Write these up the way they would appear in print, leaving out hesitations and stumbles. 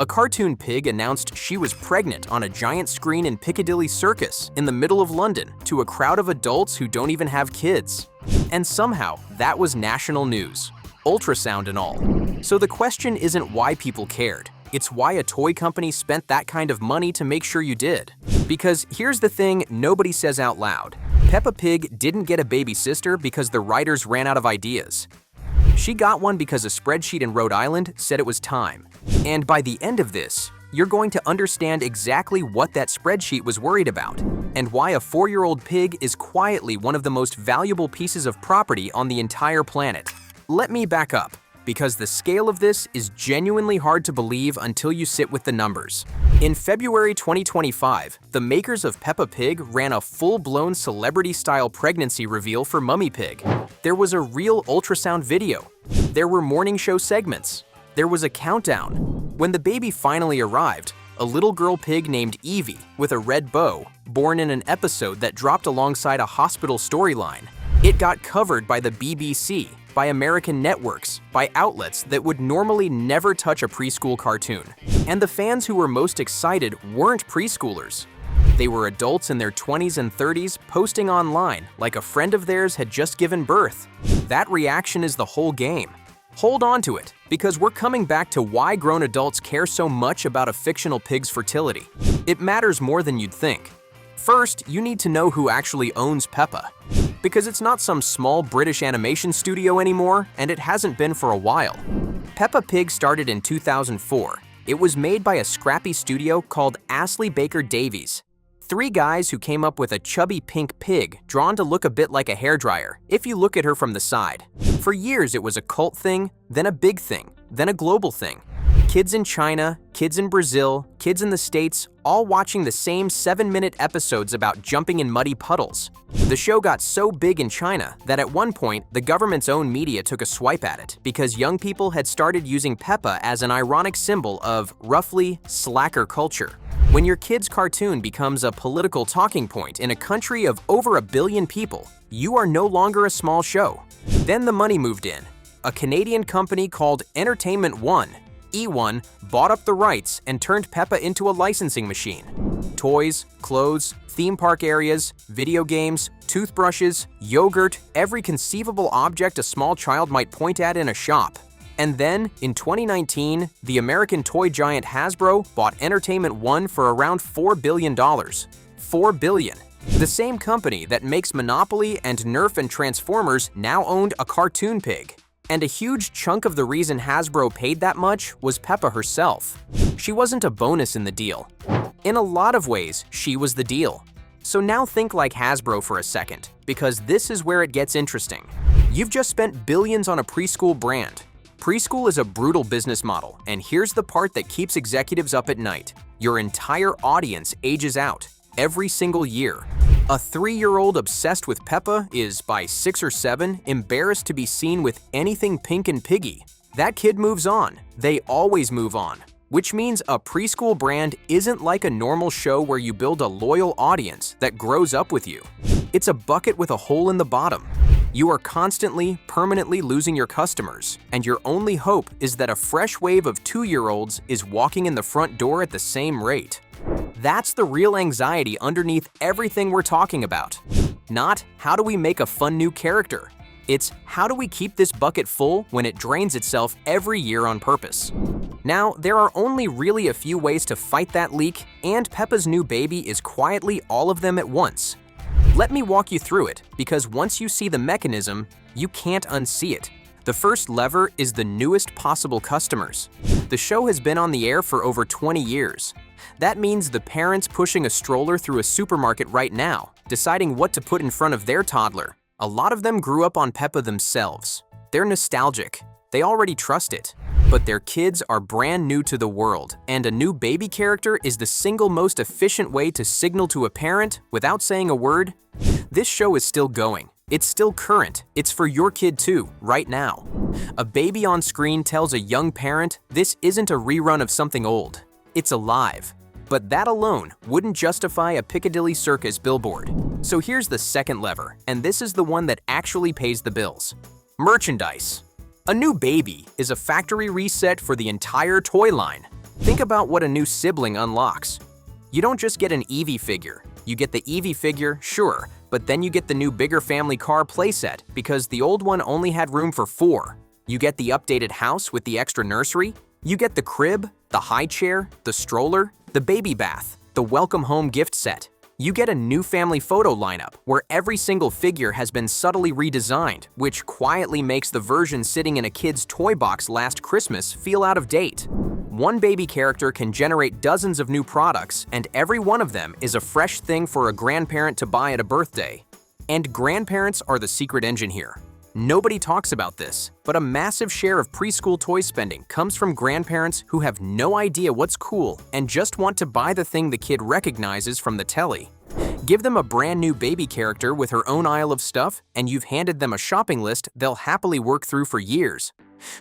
A cartoon pig announced she was pregnant on a giant screen in Piccadilly Circus in the middle of London to a crowd of adults who don't even have kids. And somehow, that was national news. Ultrasound and all. So the question isn't why people cared. It's why a toy company spent that kind of money to make sure you did. Because here's the thing nobody says out loud. Peppa Pig didn't get a baby sister because the writers ran out of ideas. She got one because a spreadsheet in Rhode Island said it was time. And by the end of this, you're going to understand exactly what that spreadsheet was worried about, and why a 4-year-old pig is quietly one of the most valuable pieces of property on the entire planet. Let me back up, because the scale of this is genuinely hard to believe until you sit with the numbers. In February 2025, the makers of Peppa Pig ran a full-blown celebrity-style pregnancy reveal for Mummy Pig. There was a real ultrasound video. There were morning show segments. There was a countdown. When the baby finally arrived, a little girl pig named Evie with a red bow, born in an episode that dropped alongside a hospital storyline. It got covered by the BBC, by American networks, by outlets that would normally never touch a preschool cartoon. And the fans who were most excited weren't preschoolers. They were adults in their 20s and 30s posting online like a friend of theirs had just given birth. That reaction is the whole game. Hold on to it, because we're coming back to why grown adults care so much about a fictional pig's fertility. It matters more than you'd think. First, you need to know who actually owns Peppa. Because it's not some small British animation studio anymore, and it hasn't been for a while. Peppa Pig started in 2004. It was made by a scrappy studio called Astley Baker Davies. 3 guys who came up with a chubby pink pig drawn to look a bit like a hairdryer if you look at her from the side. For years it was a cult thing, then a big thing, then a global thing. Kids in China, kids in Brazil, kids in the States, all watching the same 7-minute episodes about jumping in muddy puddles. The show got so big in China that at one point, the government's own media took a swipe at it because young people had started using Peppa as an ironic symbol of, roughly, slacker culture. When your kid's cartoon becomes a political talking point in a country of over 1 billion people, you are no longer a small show. Then the money moved in. A Canadian company called Entertainment One, E1, bought up the rights and turned Peppa into a licensing machine. Toys, clothes, theme park areas, video games, toothbrushes, yogurt, every conceivable object a small child might point at in a shop. And then, in 2019, the American toy giant Hasbro bought Entertainment One for around $4 billion. $4 billion. The same company that makes Monopoly and Nerf and Transformers now owned a cartoon pig. And a huge chunk of the reason Hasbro paid that much was Peppa herself. She wasn't a bonus in the deal. In a lot of ways, she was the deal. So now think like Hasbro for a second, because this is where it gets interesting. You've just spent billions on a preschool brand. Preschool is a brutal business model, and here's the part that keeps executives up at night. Your entire audience ages out, every single year. A 3-year-old obsessed with Peppa is, by 6 or 7, embarrassed to be seen with anything pink and piggy. That kid moves on. They always move on. Which means a preschool brand isn't like a normal show where you build a loyal audience that grows up with you. It's a bucket with a hole in the bottom. You are constantly, permanently losing your customers, and your only hope is that a fresh wave of 2-year-olds is walking in the front door at the same rate. That's the real anxiety underneath everything we're talking about. Not, how do we make a fun new character? It's, how do we keep this bucket full when it drains itself every year on purpose? Now, there are only really a few ways to fight that leak, and Peppa's new baby is quietly all of them at once. Let me walk you through it, because once you see the mechanism, you can't unsee it. The first lever is the newest possible customers. The show has been on the air for over 20 years. That means the parents pushing a stroller through a supermarket right now, deciding what to put in front of their toddler. A lot of them grew up on Peppa themselves. They're nostalgic. They already trust it. But their kids are brand new to the world, and a new baby character is the single most efficient way to signal to a parent, without saying a word, this show is still going. It's still current. It's for your kid too, right now. A baby on screen tells a young parent this isn't a rerun of something old. It's alive. But that alone wouldn't justify a Piccadilly Circus billboard. So here's the second lever, and this is the one that actually pays the bills. Merchandise. A new baby is a factory reset for the entire toy line. Think about what a new sibling unlocks. You don't just get an Eevee figure. You get the Eevee figure, sure, but then you get the new bigger family car playset because the old one only had room for 4. You get the updated house with the extra nursery. You get the crib, the high chair, the stroller, the baby bath, the welcome home gift set. You get a new family photo lineup where every single figure has been subtly redesigned, which quietly makes the version sitting in a kid's toy box last Christmas feel out of date. One baby character can generate dozens of new products, and every one of them is a fresh thing for a grandparent to buy at a birthday. And grandparents are the secret engine here. Nobody talks about this, but a massive share of preschool toy spending comes from grandparents who have no idea what's cool and just want to buy the thing the kid recognizes from the telly. Give them a brand new baby character with her own aisle of stuff, and you've handed them a shopping list they'll happily work through for years.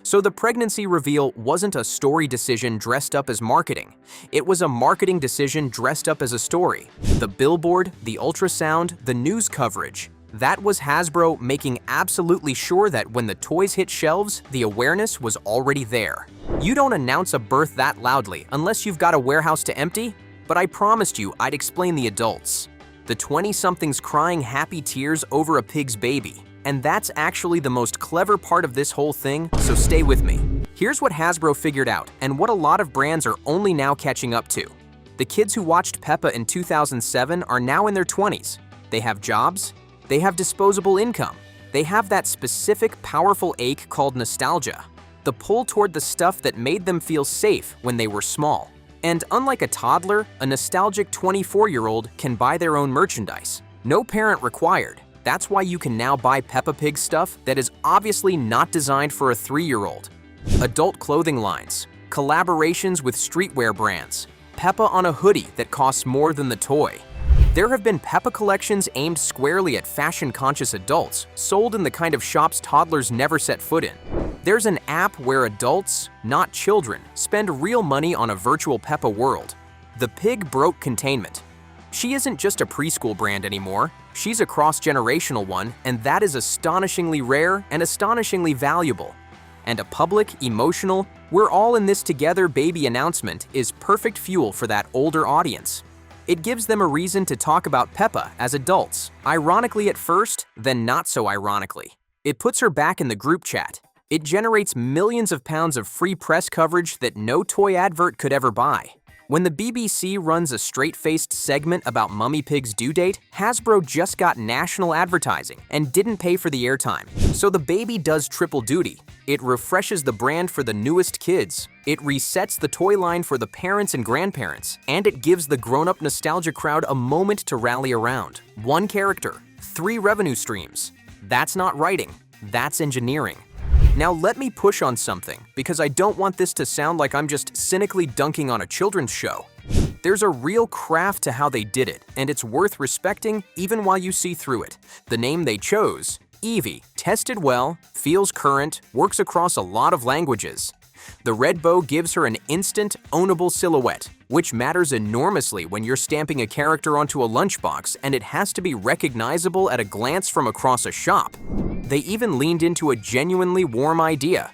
So the pregnancy reveal wasn't a story decision dressed up as marketing. It was a marketing decision dressed up as a story. The billboard, the ultrasound, the news coverage. That was Hasbro making absolutely sure that when the toys hit shelves, the awareness was already there. You don't announce a birth that loudly unless you've got a warehouse to empty, but I promised you I'd explain the adults. The 20-somethings crying happy tears over a pig's baby. And that's actually the most clever part of this whole thing, so stay with me. Here's what Hasbro figured out and what a lot of brands are only now catching up to. The kids who watched Peppa in 2007 are now in their 20s. They have jobs. They have disposable income. They have that specific, powerful ache called nostalgia. The pull toward the stuff that made them feel safe when they were small. And unlike a toddler, a nostalgic 24-year-old can buy their own merchandise. No parent required. That's why you can now buy Peppa Pig stuff that is obviously not designed for a 3-year-old. Adult clothing lines, collaborations with streetwear brands, Peppa on a hoodie that costs more than the toy. There have been Peppa collections aimed squarely at fashion-conscious adults, sold in the kind of shops toddlers never set foot in. There's an app where adults, not children, spend real money on a virtual Peppa world. The pig broke containment. She isn't just a preschool brand anymore, she's a cross-generational one, and that is astonishingly rare and astonishingly valuable. And a public, emotional, we're all in this together baby announcement is perfect fuel for that older audience. It gives them a reason to talk about Peppa as adults, ironically at first, then not so ironically. It puts her back in the group chat. It generates millions of pounds of free press coverage that no toy advert could ever buy. When the BBC runs a straight-faced segment about Mummy Pig's due date, Hasbro just got national advertising and didn't pay for the airtime. So the baby does triple duty. It refreshes the brand for the newest kids, it resets the toy line for the parents and grandparents, and it gives the grown-up nostalgia crowd a moment to rally around. One character, 3 revenue streams. That's not writing, that's engineering. Now let me push on something, because I don't want this to sound like I'm just cynically dunking on a children's show. There's a real craft to how they did it, and it's worth respecting even while you see through it. The name they chose, Eevee, tested well, feels current, works across a lot of languages. The red bow gives her an instant, ownable silhouette, which matters enormously when you're stamping a character onto a lunchbox and it has to be recognizable at a glance from across a shop. They even leaned into a genuinely warm idea.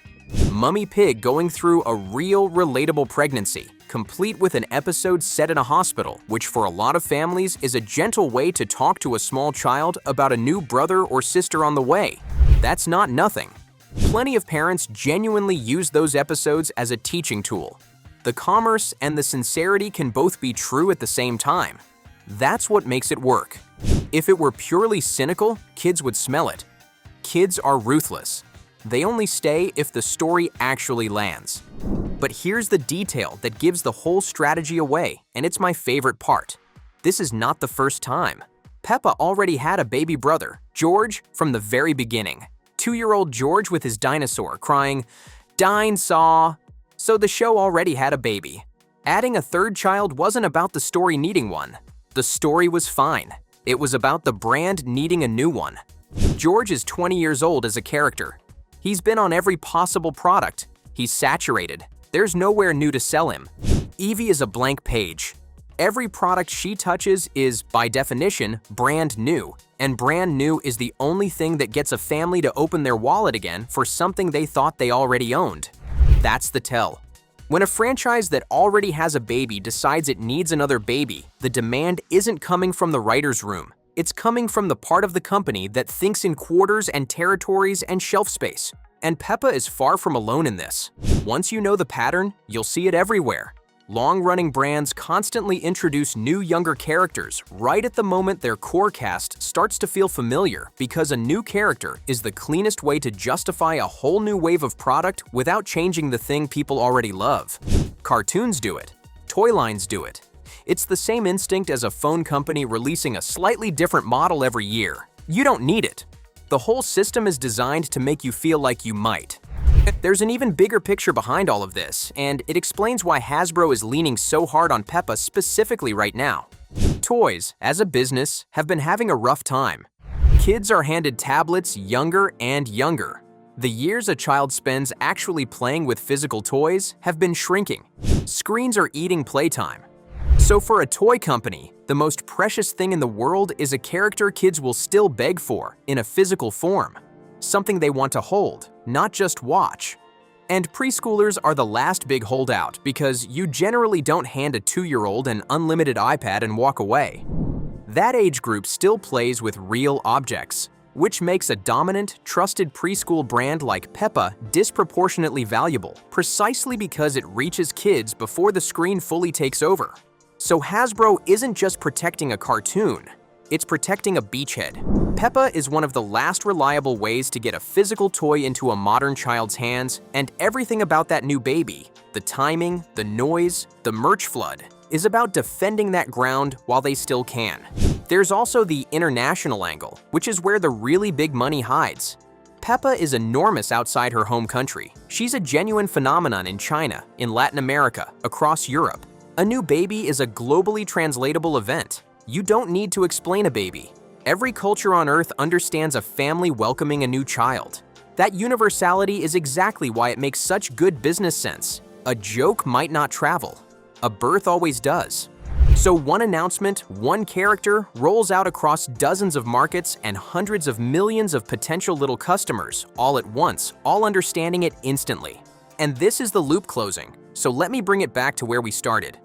Mummy Pig going through a real, relatable pregnancy, complete with an episode set in a hospital, which for a lot of families is a gentle way to talk to a small child about a new brother or sister on the way. That's not nothing. Plenty of parents genuinely use those episodes as a teaching tool. The commerce and the sincerity can both be true at the same time. That's what makes it work. If it were purely cynical, kids would smell it. Kids are ruthless. They only stay if the story actually lands. But here's the detail that gives the whole strategy away, and it's my favorite part. This is not the first time. Peppa already had a baby brother, George, from the very beginning. 2-year-old George with his dinosaur crying, "Dine-saw." So the show already had a baby. Adding a third child wasn't about the story needing one. The story was fine. It was about the brand needing a new one. George is 20 years old as a character. He's been on every possible product. He's saturated. There's nowhere new to sell him. Eevee is a blank page. Every product she touches is, by definition, brand new. And brand new is the only thing that gets a family to open their wallet again for something they thought they already owned. That's the tell. When a franchise that already has a baby decides it needs another baby, the demand isn't coming from the writer's room. It's coming from the part of the company that thinks in quarters and territories and shelf space. And Peppa is far from alone in this. Once you know the pattern, you'll see it everywhere. Long-running brands constantly introduce new younger characters right at the moment their core cast starts to feel familiar, because a new character is the cleanest way to justify a whole new wave of product without changing the thing people already love. Cartoons do it. Toy lines do it. It's the same instinct as a phone company releasing a slightly different model every year. You don't need it. The whole system is designed to make you feel like you might. There's an even bigger picture behind all of this, and it explains why Hasbro is leaning so hard on Peppa specifically right now. Toys, as a business, have been having a rough time. Kids are handed tablets younger and younger. The years a child spends actually playing with physical toys have been shrinking. Screens are eating playtime. So for a toy company, the most precious thing in the world is a character kids will still beg for in a physical form. Something they want to hold, not just watch. And preschoolers are the last big holdout, because you generally don't hand a 2-year-old an unlimited iPad and walk away. That age group still plays with real objects, which makes a dominant, trusted preschool brand like Peppa disproportionately valuable, precisely because it reaches kids before the screen fully takes over. So Hasbro isn't just protecting a cartoon, it's protecting a beachhead. Peppa is one of the last reliable ways to get a physical toy into a modern child's hands, and everything about that new baby, the timing, the noise, the merch flood, is about defending that ground while they still can. There's also the international angle, which is where the really big money hides. Peppa is enormous outside her home country. She's a genuine phenomenon in China, in Latin America, across Europe. A new baby is a globally translatable event. You don't need to explain a baby. Every culture on Earth understands a family welcoming a new child. That universality is exactly why it makes such good business sense. A joke might not travel. A birth always does. So one announcement, one character, rolls out across dozens of markets and hundreds of millions of potential little customers, all at once, all understanding it instantly. And this is the loop closing, so let me bring it back to where we started.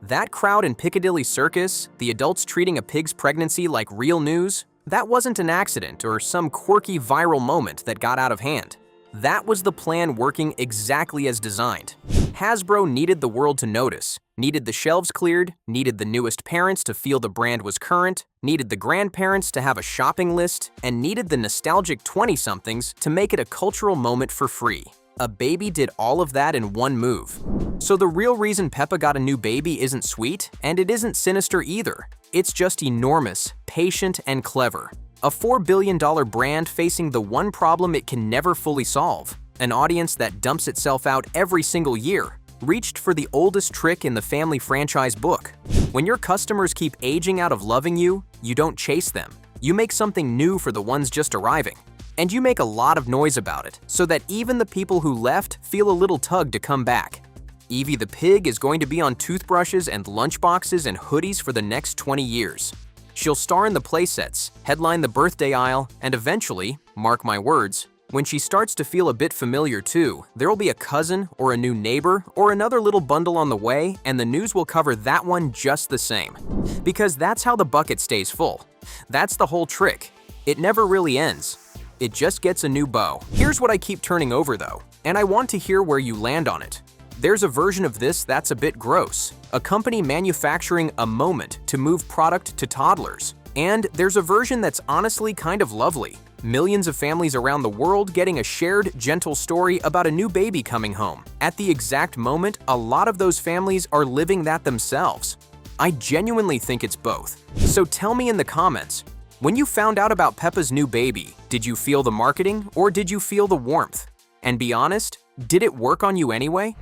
That crowd in Piccadilly Circus, the adults treating a pig's pregnancy like real news, that wasn't an accident or some quirky viral moment that got out of hand. That was the plan working exactly as designed. Hasbro needed the world to notice, needed the shelves cleared, needed the newest parents to feel the brand was current, needed the grandparents to have a shopping list, and needed the nostalgic 20-somethings to make it a cultural moment for free. A baby did all of that in one move. So the real reason Peppa got a new baby isn't sweet, and it isn't sinister either. It's just enormous, patient, and clever. A $4 billion brand facing the one problem it can never fully solve. An audience that dumps itself out every single year. Reached for the oldest trick in the family franchise book. When your customers keep aging out of loving you, you don't chase them. You make something new for the ones just arriving. And you make a lot of noise about it, so that even the people who left feel a little tug to come back. Evie the pig is going to be on toothbrushes and lunchboxes and hoodies for the next 20 years. She'll star in the playsets, headline the birthday aisle, and eventually, mark my words, when she starts to feel a bit familiar too, there'll be a cousin or a new neighbor or another little bundle on the way, and the news will cover that one just the same. Because that's how the bucket stays full. That's the whole trick. It never really ends. It just gets a new bow. Here's what I keep turning over though, and I want to hear where you land on it. There's a version of this that's a bit gross. A company manufacturing a moment to move product to toddlers. And there's a version that's honestly kind of lovely. Millions of families around the world getting a shared, gentle story about a new baby coming home. At the exact moment, a lot of those families are living that themselves. I genuinely think it's both. So tell me in the comments, when you found out about Peppa's new baby, did you feel the marketing or did you feel the warmth? And be honest, did it work on you anyway?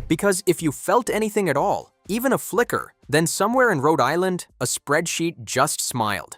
Because if you felt anything at all, even a flicker, then somewhere in Rhode Island, a spreadsheet just smiled.